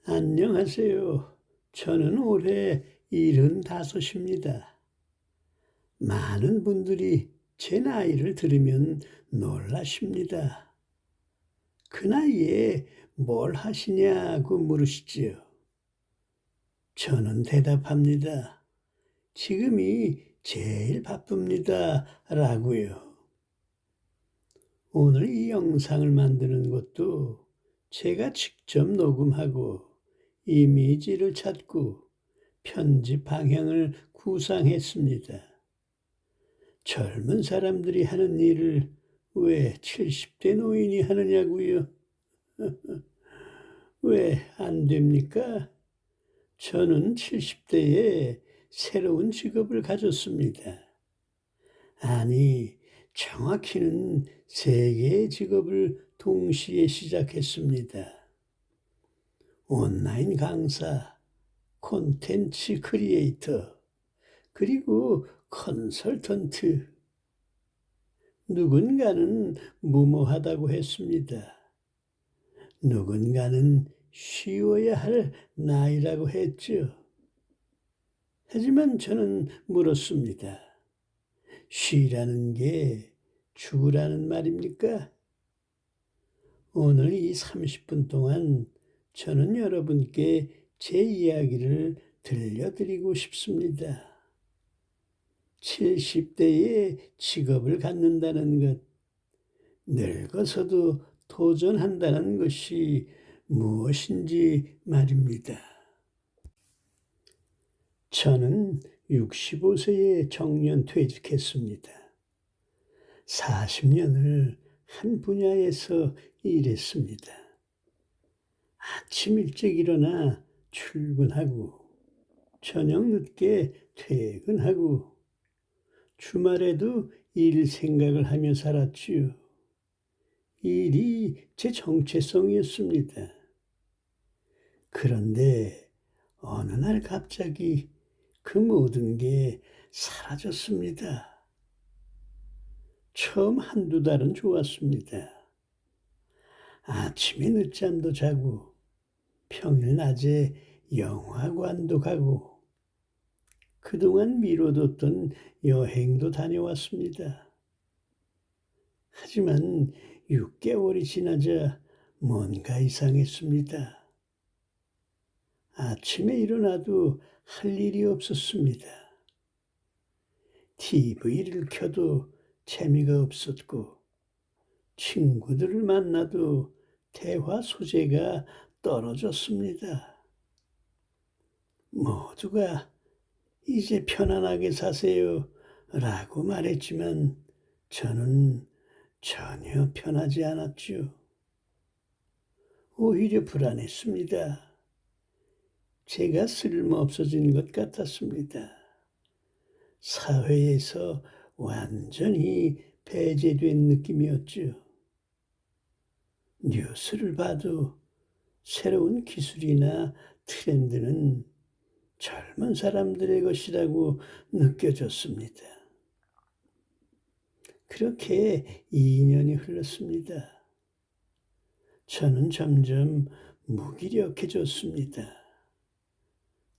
안녕하세요. 저는 올해 75입니다. 많은 분들이 제 나이를 들으면 놀라십니다. 그 나이에 뭘 하시냐고 물으시지요. 저는 대답합니다. 지금이 제일 바쁩니다. 라고요. 오늘 이 영상을 만드는 것도 제가 직접 녹음하고 이미지를 찾고 편집 방향을 구상했습니다. 젊은 사람들이 하는 일을 왜 70대 노인이 하느냐고요? 왜 안 됩니까? 저는 70대에 새로운 직업을 가졌습니다. 아니, 정확히는 세 개의 직업을 동시에 시작했습니다. 온라인 강사, 콘텐츠 크리에이터, 그리고 컨설턴트. 누군가는 무모하다고 했습니다. 누군가는 쉬워야 할 나이라고 했죠. 하지만 저는 물었습니다. 쉬라는 게 죽으라는 말입니까? 오늘 이 30분 동안 저는 여러분께 제 이야기를 들려드리고 싶습니다. 70대에 직업을 갖는다는 것, 늙어서도 도전한다는 것이 무엇인지 말입니다. 저는 65세에 정년 퇴직했습니다. 40년을 한 분야에서 일했습니다. 아침 일찍 일어나 출근하고 저녁 늦게 퇴근하고 주말에도 일 생각을 하며 살았지요. 일이 제 정체성이었습니다. 그런데 어느 날 갑자기 그 모든 게 사라졌습니다. 처음 한두 달은 좋았습니다. 아침에 늦잠도 자고 평일 낮에 영화관도 가고 그동안 미뤄뒀던 여행도 다녀왔습니다. 하지만 6개월이 지나자 뭔가 이상했습니다. 아침에 일어나도 할 일이 없었습니다. TV를 켜도 재미가 없었고 친구들을 만나도 대화 소재가 떨어졌습니다. 모두가 이제 편안하게 사세요 라고 말했지만 저는 전혀 편하지 않았죠. 오히려 불안했습니다. 제가 쓸모없어진 것 같았습니다. 사회에서 완전히 배제된 느낌이었죠. 뉴스를 봐도 새로운 기술이나 트렌드는 젊은 사람들의 것이라고 느껴졌습니다. 그렇게 2년이 흘렀습니다. 저는 점점 무기력해졌습니다.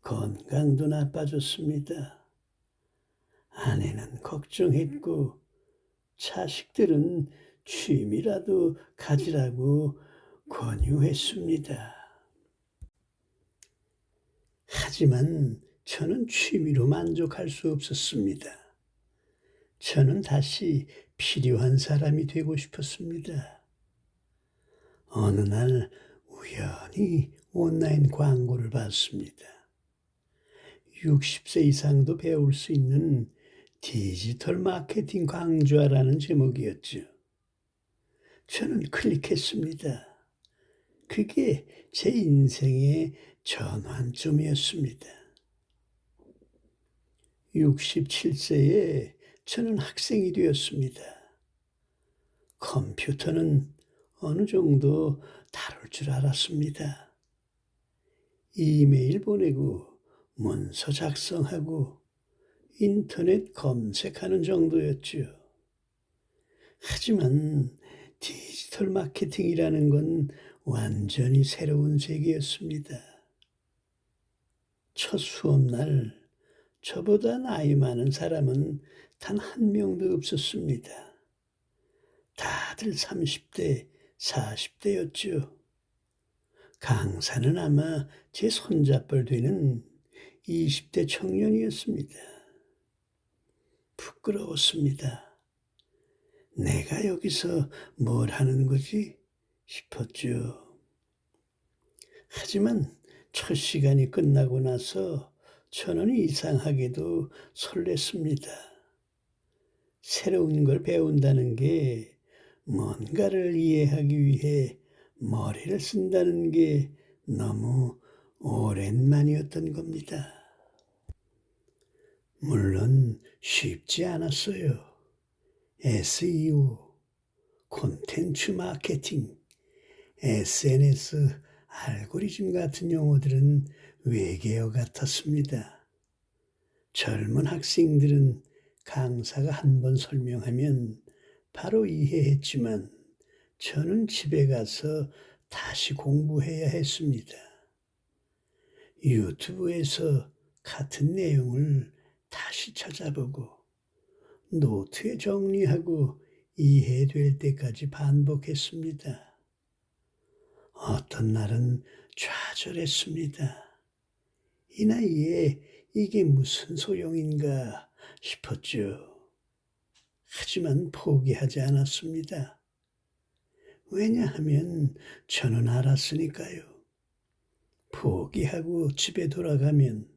건강도 나빠졌습니다. 아내는 걱정했고 자식들은 취미라도 가지라고 권유했습니다. 하지만 저는 취미로 만족할 수 없었습니다. 저는 다시 필요한 사람이 되고 싶었습니다. 어느 날 우연히 온라인 광고를 봤습니다. 60세 이상도 배울 수 있는 디지털 마케팅 강좌라는 제목이었죠. 저는 클릭했습니다. 그게 제 인생의 전환점이었습니다. 67세에 저는 학생이 되었습니다. 컴퓨터는 어느 정도 다룰 줄 알았습니다. 이메일 보내고 문서 작성하고 인터넷 검색하는 정도였죠. 하지만 디지털 마케팅이라는 건 완전히 새로운 세계였습니다. 첫 수업날 저보다 나이 많은 사람은 단 한 명도 없었습니다. 다들 30대, 40대였죠. 강사는 아마 제 손잡벌 되는 20대 청년이었습니다. 부끄러웠습니다. 내가 여기서 뭘 하는 거지? 싶었죠. 하지만 첫 시간이 끝나고 나서 저는 이상하게도 설렜습니다. 새로운 걸 배운다는 게 뭔가를 이해하기 위해 머리를 쓴다는 게 너무 오랜만이었던 겁니다. 물론 쉽지 않았어요. SEO, 콘텐츠 마케팅, SNS, 알고리즘 같은 용어들은 외계어 같았습니다. 젊은 학생들은 강사가 한 번 설명하면 바로 이해했지만 저는 집에 가서 다시 공부해야 했습니다. 유튜브에서 같은 내용을 다시 찾아보고 노트에 정리하고 이해될 때까지 반복했습니다. 어떤 날은 좌절했습니다. 이 나이에 이게 무슨 소용인가 싶었죠. 하지만 포기하지 않았습니다. 왜냐하면 저는 알았으니까요. 포기하고 집에 돌아가면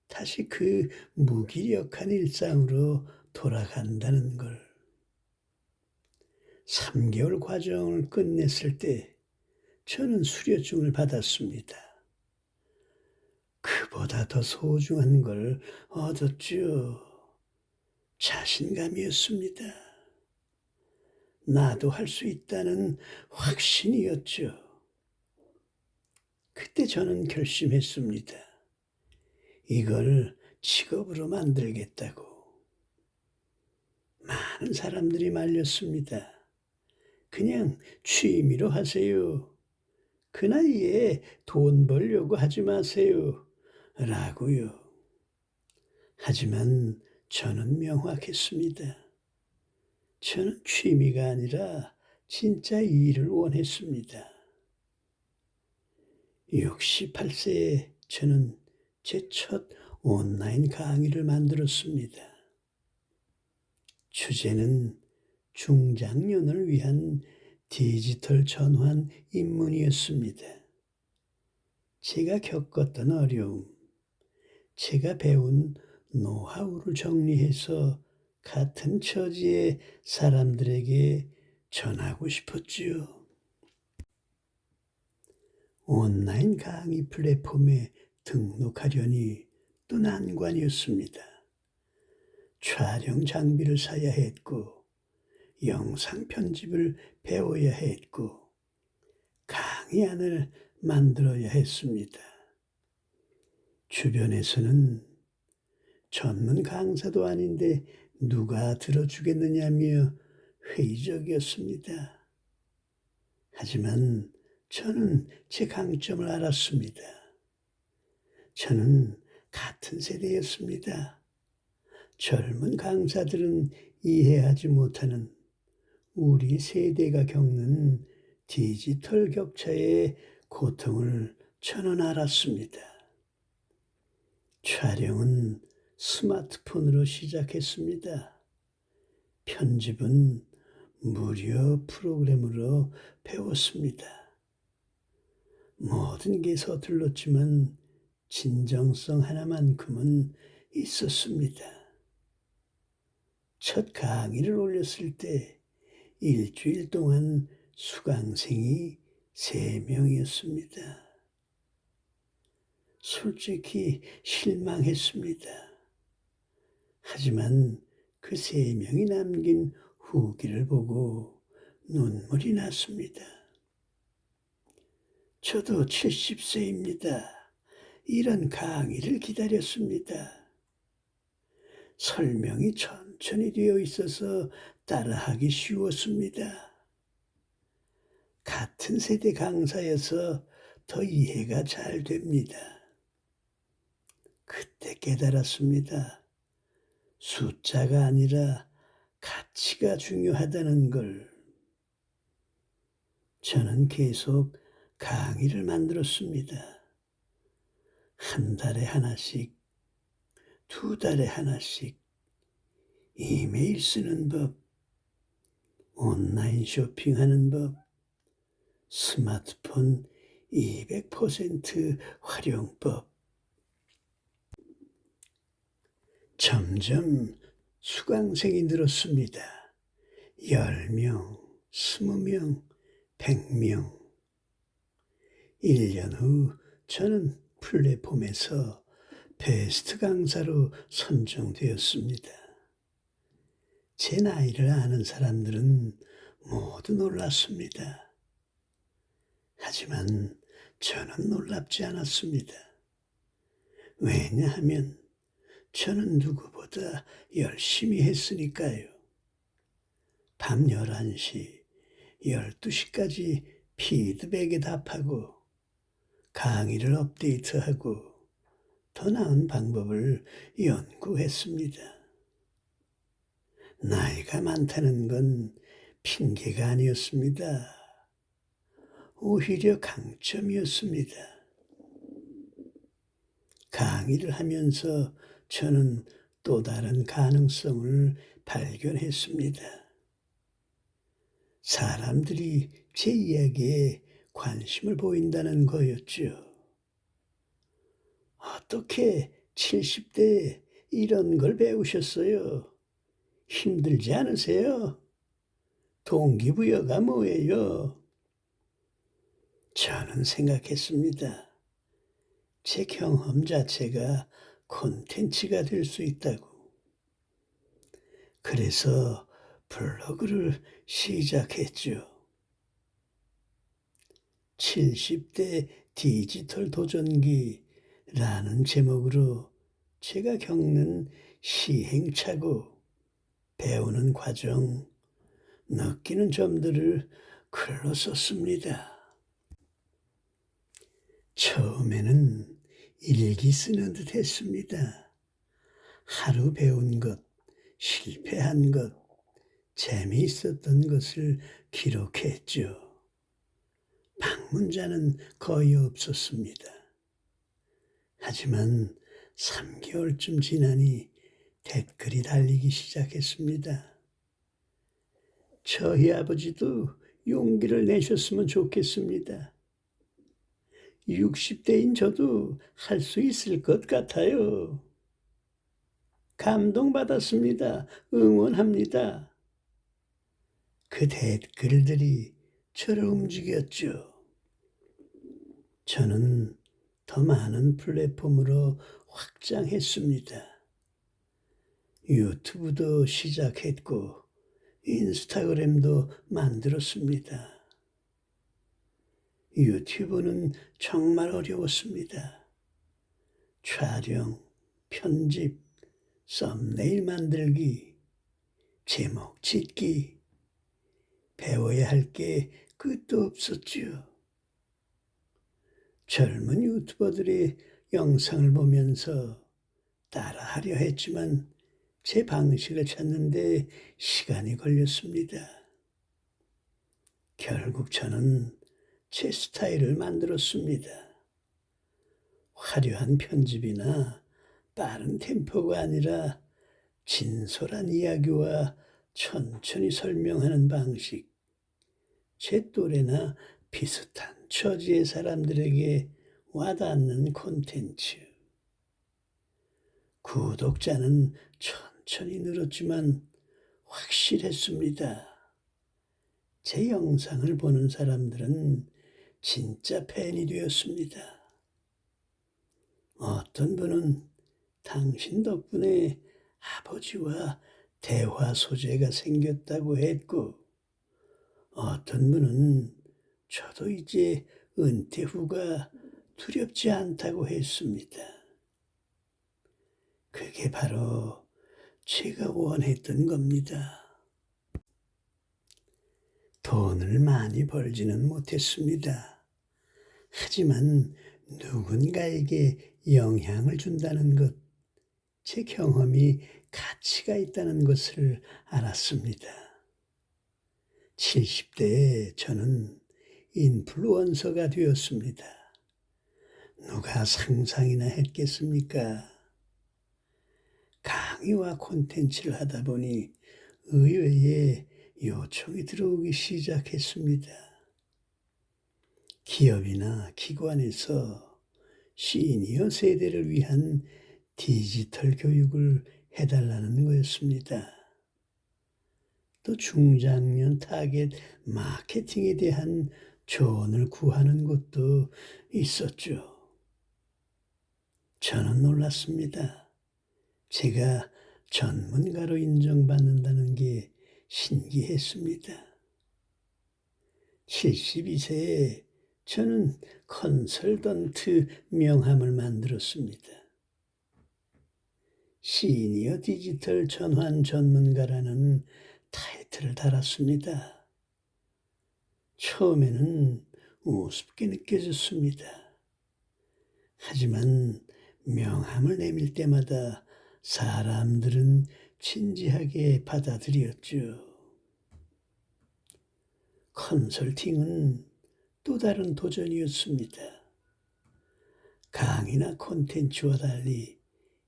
다시 그 무기력한 일상으로 돌아간다는 걸. 3개월 과정을 끝냈을 때 저는 수료증을 받았습니다. 그보다 더 소중한 걸 얻었죠. 자신감이었습니다. 나도 할 수 있다는 확신이었죠. 그때 저는 결심했습니다. 이걸 직업으로 만들겠다고. 많은 사람들이 말렸습니다. 그냥 취미로 하세요. 그 나이에 돈 벌려고 하지 마세요. 라고요. 하지만 저는 명확했습니다. 저는 취미가 아니라 진짜 일을 원했습니다. 68세에 저는 제 첫 온라인 강의를 만들었습니다. 주제는 중장년을 위한 디지털 전환 입문이었습니다. 제가 겪었던 어려움, 제가 배운 노하우를 정리해서 같은 처지의 사람들에게 전하고 싶었지요. 온라인 강의 플랫폼에 등록하려니 또 난관이었습니다. 촬영 장비를 사야 했고, 영상 편집을 배워야 했고, 강의안을 만들어야 했습니다. 주변에서는 전문 강사도 아닌데 누가 들어주겠느냐며 회의적이었습니다. 하지만 저는 제 강점을 알았습니다. 저는 같은 세대였습니다. 젊은 강사들은 이해하지 못하는 우리 세대가 겪는 디지털 격차의 고통을 저는 알았습니다. 촬영은 스마트폰으로 시작했습니다. 편집은 무료 프로그램으로 배웠습니다. 모든 게 서툴렀지만 진정성 하나만큼은 있었습니다. 첫 강의를 올렸을 때 일주일 동안 수강생이 3명이었습니다. 솔직히 실망했습니다. 하지만 그 3명이 남긴 후기를 보고 눈물이 났습니다. 저도 70세입니다. 이런 강의를 기다렸습니다. 설명이 천천히 되어 있어서 따라하기 쉬웠습니다. 같은 세대 강사여서 더 이해가 잘 됩니다. 그때 깨달았습니다. 숫자가 아니라 가치가 중요하다는 걸. 저는 계속 강의를 만들었습니다. 한 달에 하나씩, 두 달에 하나씩, 이메일 쓰는 법, 온라인 쇼핑하는 법, 스마트폰 200% 활용법. 점점 수강생이 늘었습니다. 10명, 20명, 100명. 1년 후 저는 플랫폼에서 베스트 강사로 선정되었습니다. 제 나이를 아는 사람들은 모두 놀랐습니다. 하지만 저는 놀랍지 않았습니다. 왜냐하면 저는 누구보다 열심히 했으니까요. 밤 11시, 12시까지 피드백에 답하고 강의를 업데이트하고 더 나은 방법을 연구했습니다. 나이가 많다는 건 핑계가 아니었습니다. 오히려 강점이었습니다. 강의를 하면서 저는 또 다른 가능성을 발견했습니다. 사람들이 제 이야기에 관심을 보인다는 거였죠. 어떻게 70대에 이런 걸 배우셨어요? 힘들지 않으세요? 동기부여가 뭐예요? 저는 생각했습니다. 제 경험 자체가 콘텐츠가 될 수 있다고. 그래서 블로그를 시작했죠. 70대 디지털 도전기라는 제목으로 제가 겪는 시행착오, 배우는 과정, 느끼는 점들을 글로 썼습니다. 처음에는 일기 쓰는 듯 했습니다. 하루 배운 것, 실패한 것, 재미있었던 것을 기록했죠. 방문자는 거의 없었습니다. 하지만 3개월쯤 지나니 댓글이 달리기 시작했습니다. 저희 아버지도 용기를 내셨으면 좋겠습니다. 60대인 저도 할 수 있을 것 같아요. 감동받았습니다. 응원합니다. 그 댓글들이 저를 움직였죠. 저는 더 많은 플랫폼으로 확장했습니다. 유튜브도 시작했고 인스타그램도 만들었습니다. 유튜브는 정말 어려웠습니다. 촬영, 편집, 썸네일 만들기, 제목 짓기, 배워야 할 게 끝도 없었죠. 젊은 유튜버들의 영상을 보면서 따라하려 했지만 제 방식을 찾는데 시간이 걸렸습니다. 결국 저는 제 스타일을 만들었습니다. 화려한 편집이나 빠른 템포가 아니라 진솔한 이야기와 천천히 설명하는 방식, 제 또래나 비슷한 처지의 사람들에게 와닿는 콘텐츠. 구독자는 천천히 늘었지만 확실했습니다. 제 영상을 보는 사람들은 진짜 팬이 되었습니다. 어떤 분은 당신 덕분에 아버지와 대화 소재가 생겼다고 했고, 어떤 분은 저도 이제 은퇴 후가 두렵지 않다고 했습니다. 그게 바로 제가 원했던 겁니다. 돈을 많이 벌지는 못했습니다. 하지만 누군가에게 영향을 준다는 것, 제 경험이 가치가 있다는 것을 알았습니다. 70대에 저는 인플루언서가 되었습니다. 누가 상상이나 했겠습니까? 강의와 콘텐츠를 하다 보니 의외에 요청이 들어오기 시작했습니다. 기업이나 기관에서 시니어 세대를 위한 디지털 교육을 해달라는 거였습니다. 또 중장년 타겟 마케팅에 대한 조언을 구하는 것도 있었죠. 저는 놀랐습니다. 제가 전문가로 인정받는다는 게 신기했습니다. 72세에 저는 컨설턴트 명함을 만들었습니다. 시니어 디지털 전환 전문가라는 타이틀을 달았습니다. 처음에는 우습게 느껴졌습니다. 하지만 명함을 내밀 때마다 사람들은 진지하게 받아들였죠. 컨설팅은 또 다른 도전이었습니다. 강의나 콘텐츠와 달리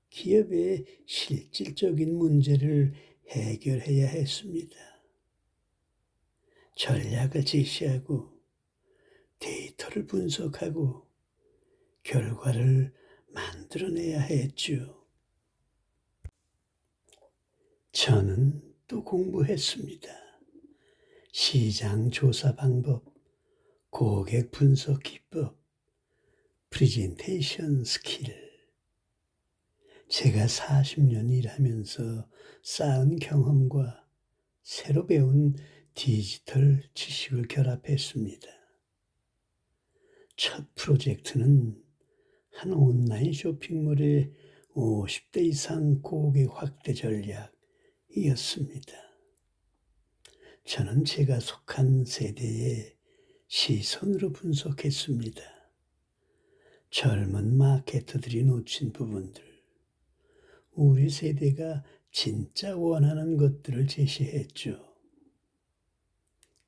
기업의 실질적인 문제를 해결해야 했습니다. 전략을 제시하고 데이터를 분석하고 결과를 만들어내야 했죠. 저는 또 공부했습니다. 시장 조사 방법, 고객 분석 기법, 프레젠테이션 스킬. 제가 40년 일하면서 쌓은 경험과 새로 배운 디지털 지식을 결합했습니다. 첫 프로젝트는 한 온라인 쇼핑몰의 50대 이상 고객 확대 전략이었습니다. 저는 제가 속한 세대의 시선으로 분석했습니다. 젊은 마케터들이 놓친 부분들, 우리 세대가 진짜 원하는 것들을 제시했죠.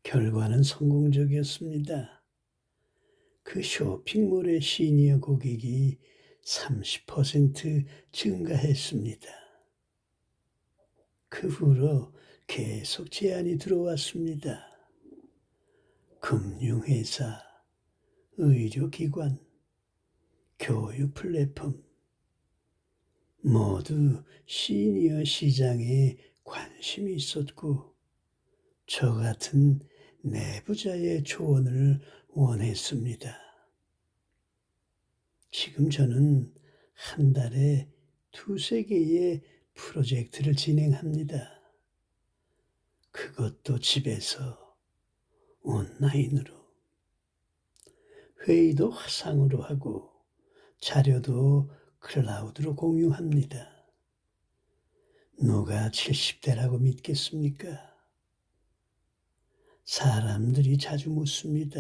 결과는 성공적이었습니다. 그 쇼핑몰의 시니어 고객이 30% 증가했습니다. 그 후로 계속 제안이 들어왔습니다. 금융회사, 의료기관, 교육 플랫폼, 모두 시니어 시장에 관심이 있었고 저 같은 내부자의 조언을 원했습니다. 지금 저는 한 달에 2~3개의 프로젝트를 진행합니다. 그것도 집에서 온라인으로. 회의도 화상으로 하고 자료도 클라우드로 공유합니다. 누가 70대라고 믿겠습니까? 사람들이 자주 묻습니다.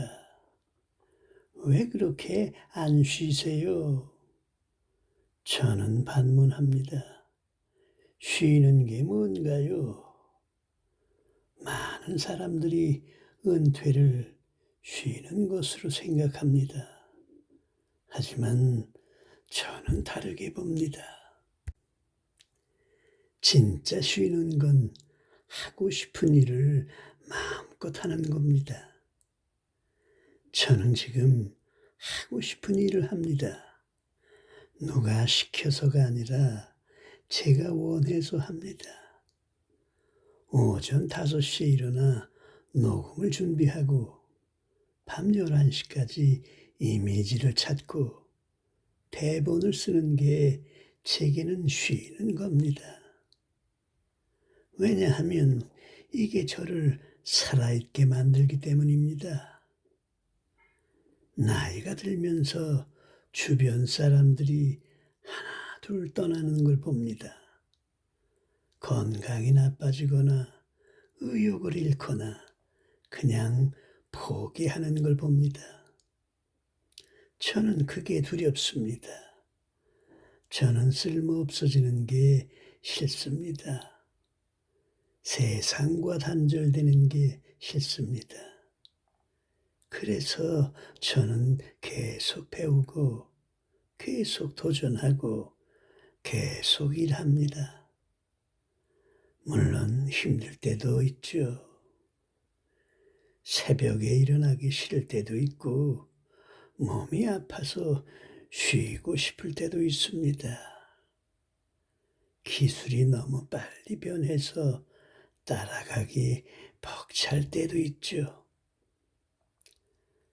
왜 그렇게 안 쉬세요? 저는 반문합니다. 쉬는 게 뭔가요? 많은 사람들이 은퇴를 쉬는 것으로 생각합니다. 하지만 저는 다르게 봅니다. 진짜 쉬는 건 하고 싶은 일을 마음껏 하는 겁니다. 저는 지금 하고 싶은 일을 합니다. 누가 시켜서가 아니라 제가 원해서 합니다. 오전 5시에 일어나 녹음을 준비하고 밤 11시까지 이미지를 찾고 대본을 쓰는 게 제게는 쉬는 겁니다. 왜냐하면 이게 저를 살아있게 만들기 때문입니다. 나이가 들면서 주변 사람들이 하나 둘 떠나는 걸 봅니다. 건강이 나빠지거나 의욕을 잃거나 그냥 포기하는 걸 봅니다. 저는 그게 두렵습니다. 저는 쓸모없어지는 게 싫습니다. 세상과 단절되는 게 싫습니다. 그래서 저는 계속 배우고 계속 도전하고 계속 일합니다. 물론 힘들 때도 있죠. 새벽에 일어나기 싫을 때도 있고 몸이 아파서 쉬고 싶을 때도 있습니다. 기술이 너무 빨리 변해서 따라가기 벅찰 때도 있죠.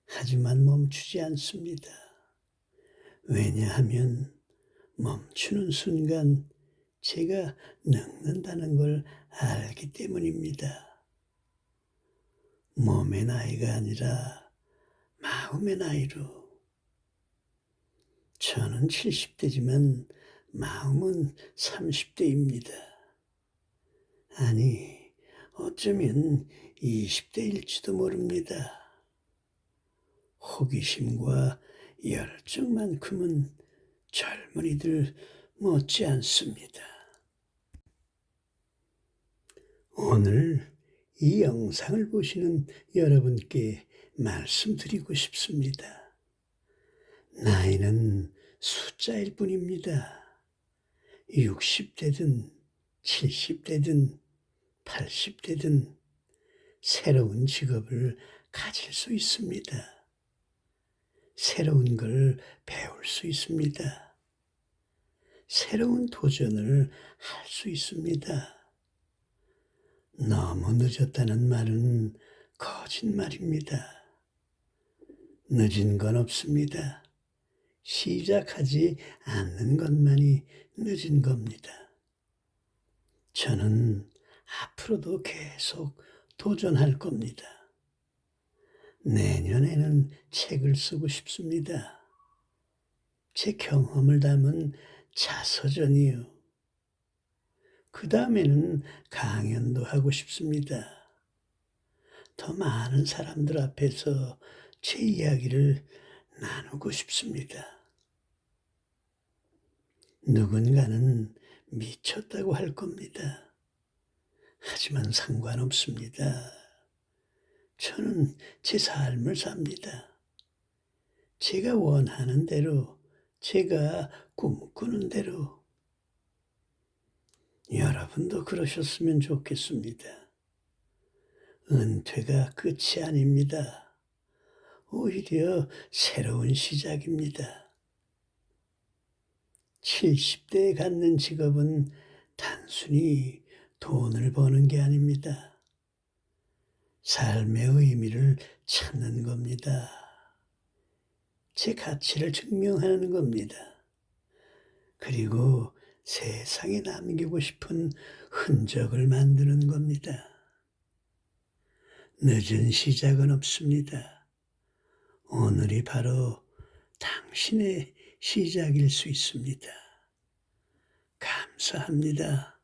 하지만 멈추지 않습니다. 왜냐하면 멈추는 순간 제가 늙는다는 걸 알기 때문입니다. 몸의 나이가 아니라 마음의 나이로. 저는 70대지만 마음은 30대입니다. 아니, 어쩌면 20대일지도 모릅니다. 호기심과 열정만큼은 젊은이들 못지 않습니다. 오늘 이 영상을 보시는 여러분께 말씀드리고 싶습니다. 나이는 숫자일 뿐입니다. 60대든 70대든 80대든 새로운 직업을 가질 수 있습니다. 새로운 걸 배울 수 있습니다. 새로운 도전을 할 수 있습니다. 너무 늦었다는 말은 거짓말입니다. 늦은 건 없습니다. 시작하지 않는 것만이 늦은 겁니다. 저는 앞으로도 계속 도전할 겁니다. 내년에는 책을 쓰고 싶습니다. 제 경험을 담은 자서전이요. 그 다음에는 강연도 하고 싶습니다. 더 많은 사람들 앞에서 제 이야기를 나누고 싶습니다. 누군가는 미쳤다고 할 겁니다. 하지만 상관없습니다. 저는 제 삶을 삽니다. 제가 원하는 대로, 제가 꿈꾸는 대로. 여러분도 그러셨으면 좋겠습니다. 은퇴가 끝이 아닙니다. 오히려 새로운 시작입니다. 70대에 갖는 직업은 단순히 돈을 버는 게 아닙니다. 삶의 의미를 찾는 겁니다. 제 가치를 증명하는 겁니다. 그리고 세상에 남기고 싶은 흔적을 만드는 겁니다. 늦은 시작은 없습니다. 오늘이 바로 당신의 시작일 수 있습니다. 감사합니다.